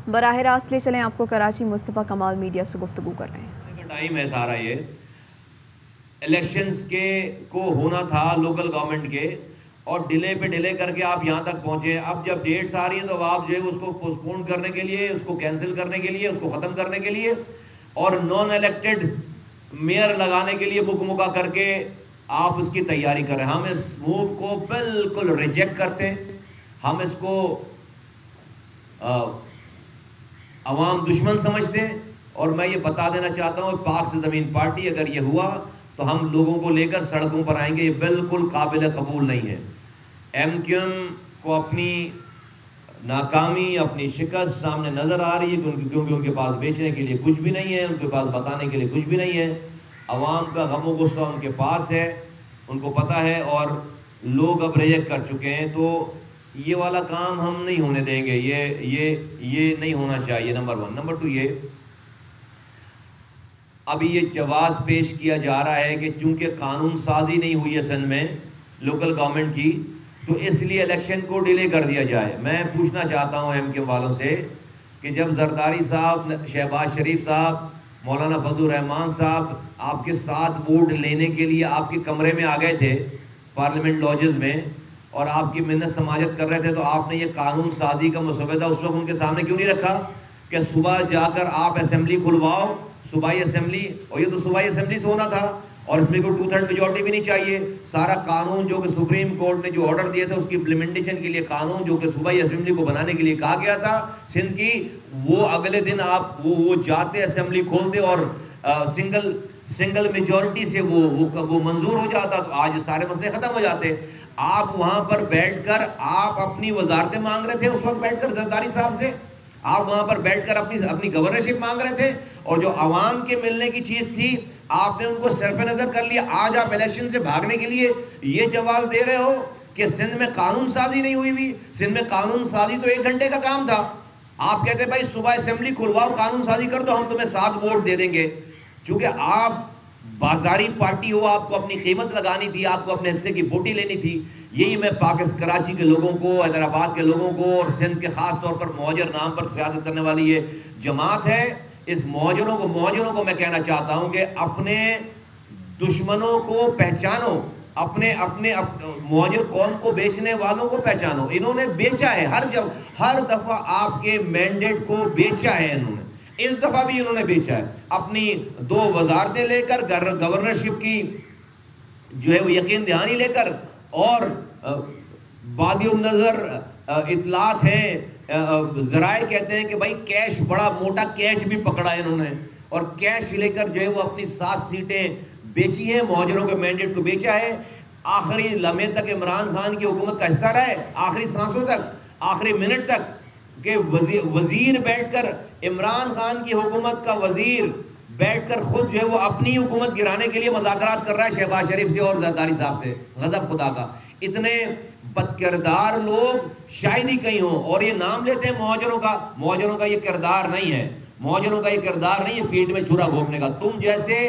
براہ راست لے چلیں آپ کو کراچی، مصطفیٰ کمال میڈیا سے گفتگو کر رہے ہیں۔ ٹائم ہے سارا یہ الیکشنز کے کو ہونا تھا لوکل گورنمنٹ کے، اور ڈیلے پہ ڈیلے کر کے آپ یہاں تک پہنچے۔ اب جب ڈیٹس آ رہی ہیں تو آپ جو ہے اس کو پوسٹ پون کرنے کے لیے، اس کو کینسل کرنے کے لیے، اس کو ختم کرنے کے لیے اور نان الیکٹڈ میئر لگانے کے لیے بک مکا کر کے آپ اس کی تیاری کر رہے ہیں۔ ہم اس موو کو بالکل ریجیکٹ کرتے ہیں، ہم اس کو عوام دشمن سمجھتے ہیں، اور میں یہ بتا دینا چاہتا ہوں پاک سے زمین پارٹی اگر یہ ہوا تو ہم لوگوں کو لے کر سڑکوں پر آئیں گے، یہ بالکل قابل قبول نہیں ہے۔ ایم کیو ایم کو اپنی ناکامی، اپنی شکست سامنے نظر آ رہی ہے کیونکہ ان کے پاس بیچنے کے لیے کچھ بھی نہیں ہے، ان کے پاس بتانے کے لیے کچھ بھی نہیں ہے۔ عوام کا غم و غصہ ان کے پاس ہے، ان کو پتہ ہے، اور لوگ اب ریجیکٹ کر چکے ہیں۔ تو یہ والا کام ہم نہیں ہونے دیں گے، یہ نہیں ہونا چاہیے، نمبر 1۔ نمبر 2 یہ ابھی یہ جواز پیش کیا جا رہا ہے کہ چونکہ قانون سازی نہیں ہوئی ہے سندھ میں لوکل گورنمنٹ کی، تو اس لیے الیکشن کو ڈیلے کر دیا جائے۔ میں پوچھنا چاہتا ہوں ایم کیو والوں سے کہ جب زرداری صاحب، شہباز شریف صاحب، مولانا فضل الرحمان صاحب آپ کے ساتھ ووٹ لینے کے لیے آپ کے کمرے میں آ گئے تھے پارلیمنٹ لاجز میں، اور آپ کی منت سماجت کر رہے تھے، تو آپ نے یہ قانون سازی کا مسودہ اس وقت ان کے سامنے کیوں نہیں رکھا کہ صبح جا کر آپ اسمبلی کھلواؤ، صوبائی اسمبلی، اور یہ تو صوبائی اسمبلی سے ہونا تھا، اور اس میں کوئی 2/3 میجورٹی بھی نہیں چاہیے۔ سارا قانون جو کہ سپریم کورٹ نے جو آرڈر دیا تھا اس کی امپلیمنٹیشن کے لیے، قانون جو کہ صوبائی اسمبلی کو بنانے کے لیے کہا گیا تھا سندھ کی، وہ اگلے دن آپ وہ جاتے اسمبلی کھولتے اور سنگل میجورٹی سے وہ منظور ہو جاتا، تو آج سارے مسئلے ختم ہو جاتے۔ آپ وہاں پر بیٹھ کر آپ اپنی وزارتیں مانگ رہے تھے، اس وقت بیٹھ کر زرداری صاحب سے آپ وہاں پر بیٹھ کر اپنی گورنرشپ مانگ رہے تھے، اور جو عوام کے ملنے کی چیز تھی آپ نے ان کو صرف نظر کر لیا۔ آج آپ الیکشن سے بھاگنے کے لیے یہ جواز دے رہے ہو کہ سندھ میں قانون سازی نہیں ہوئی۔ سندھ میں قانون سازی تو 1 گھنٹے کا کام تھا۔ آپ کہتے بھائی صبح اسمبلی کھلواؤ، قانون سازی کر دو، ہم تمہیں 7 ووٹ دے دیں گے۔ چونکہ آپ بازاری پارٹی ہو، آپ کو اپنی قیمت لگانی تھی، آپ کو اپنے حصے کی بوٹی لینی تھی۔ یہی میں کراچی کے لوگوں کو، حیدرآباد کے لوگوں کو، اور سندھ کے خاص طور پر مہاجر نام پر قیادت کرنے والی یہ جماعت ہے، اس مہاجروں کو میں کہنا چاہتا ہوں کہ اپنے دشمنوں کو پہچانو، اپنے مہاجر قوم کو بیچنے والوں کو پہچانو۔ انہوں نے بیچا ہے، ہر دفعہ آپ کے مینڈیٹ کو بیچا ہے انہوں نے، اس دفعہ بھی انہوں نے بیچا ہے، اپنی 2 وزارتیں لے کر، گورنرشپ کی جو ہے وہ یقین دہانی لے کر، اور بادی النظر اطلاعات ہیں، ذرائع کہتے ہیں کہ بھائی کیش، بڑا موٹا کیش بھی پکڑا ہے انہوں نے، اور کیش لے کر جو ہے وہ اپنی 7 سیٹیں بیچی ہیں، مہاجروں کے مینڈیٹ کو بیچا ہے۔ آخری لمحے تک عمران خان کی حکومت کا حصہ رہے، آخری سانسوں تک، آخری منٹ تک، کہ وزیر بیٹھ کر، عمران خان کی حکومت کا وزیر بیٹھ کر خود جو ہے وہ اپنی حکومت گرانے کے لیے مذاکرات کر رہا ہے شہباز شریف سے اور زرداری صاحب سے۔ غضب خدا کا، اتنے بد کردار لوگ شاید ہی کہیں ہوں، اور یہ نام لیتے ہیں مہاجروں کا یہ کردار نہیں ہے، مہاجروں کا یہ کردار نہیں ہے پیٹ میں چھرا گھونپنے کا۔ تم جیسے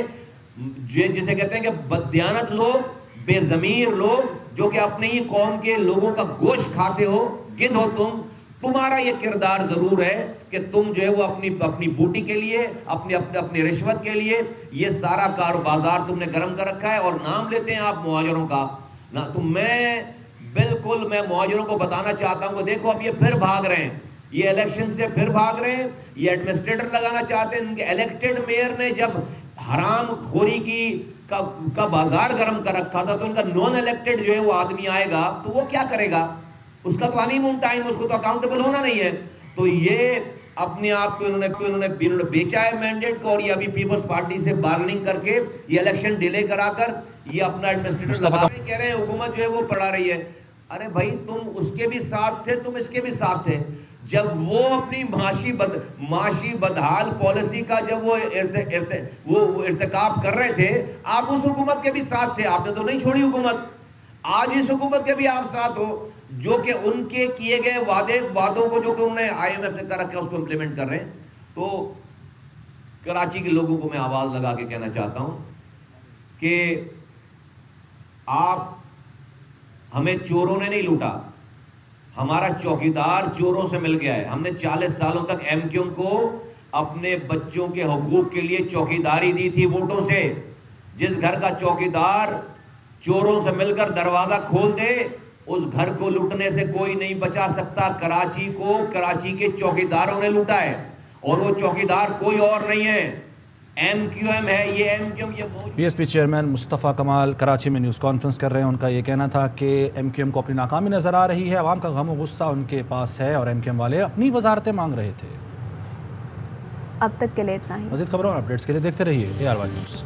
جسے کہتے ہیں کہ بددیانت لوگ، بے ضمیر لوگ، جو کہ اپنی ہی قوم کے لوگوں کا گوشت کھاتے ہو، گدھ ہو تمہارا یہ کردار ضرور ہے کہ تم جو ہے وہ اپنی بوٹی کے لیے، اپنی رشوت کے لیے یہ سارا بازار تم نے گرم کر رکھا ہے، اور نام لیتے ہیں آپ مہاجروں کا نہ۔ تو میں مہاجروں کو بتانا چاہتا ہوں کہ دیکھو اب یہ پھر بھاگ رہے ہیں، یہ الیکشن سے پھر بھاگ رہے ہیں، یہ ایڈمنسٹریٹر لگانا چاہتے ہیں۔ ان کے الیکٹڈ میئر نے جب حرام خوری کا بازار گرم کر رکھا تھا، تو ان کا نان الیکٹڈ جو ہے وہ آدمی آئے گا تو وہ کیا کرے گا؟ اس کا تو ہنی مون ٹائم، اس کو تو اکاؤنٹیبل ہونا نہیں ہے۔ تو یہ اپنے آپ کو انہوں نے بیچا ہے مینڈیٹ کو، اور یہ ابھی پیپلز پارٹی سے بارگننگ کر کے یہ الیکشن ڈیلے کرا کر یہ اپنا ایڈمنسٹریٹر لگا رہے ہیں، کہہ رہے ہیں حکومت جو ہے وہ پڑھا رہی ہے۔ ارے بھائی تم اس کے بھی ساتھ تھے، تم اس کے بھی ساتھ تھے، جب وہ اپنی معاشی بدحال پالیسی کا جب وہ ارتکاب کر رہے تھے، آپ اس حکومت کے بھی ساتھ تھے، آپ نے تو نہیں چھوڑی حکومت۔ آج اس حکومت کے بھی آپ ساتھ ہو، جو کہ ان کے کیے گئے وعدوں کو جو کہ انہوں نے IMF نے کر رکھا ہے اس کو امپلیمنٹ کر رہے ہیں۔ تو کراچی کے لوگوں کو میں آواز لگا کے کہنا چاہتا ہوں کہ آپ، ہمیں چوروں نے نہیں لوٹا، ہمارا چوکیدار چوروں سے مل گیا ہے. ہم نے 40 سالوں تک ایم کیو ایم کو اپنے بچوں کے حقوق کے لیے چوکیداری دی تھی ووٹوں سے. جس گھر کا چوکیدار چوروں سے مل کر دروازہ کھول دے اس گھر کو لوٹنے سے کوئی نہیں بچا سکتا. کراچی کو کراچی کے چوکیداروں نے لوٹا ہے اور وہ چوکیدار کوئی اور نہیں ہے, ایم کیو ایم ہے. یہ ایم کیو ایم یہ پی ایس پی چیئرمین مصطفیٰ کمال کراچی میں نیوز کانفرنس کر رہے ہیں. ان کا یہ کہنا تھا کہ ایم کیو ایم کو اپنی ناکامی نظر آ رہی ہے, عوام کا غم و غصہ ان کے پاس ہے اور ایم کیو ایم والے اپنی وزارتیں مانگ رہے تھے. اب تک کے لیے اتنا ہی. مزید خبروں اور اپڈیٹس کے لیے دیکھتے رہیے AR1 نیوز.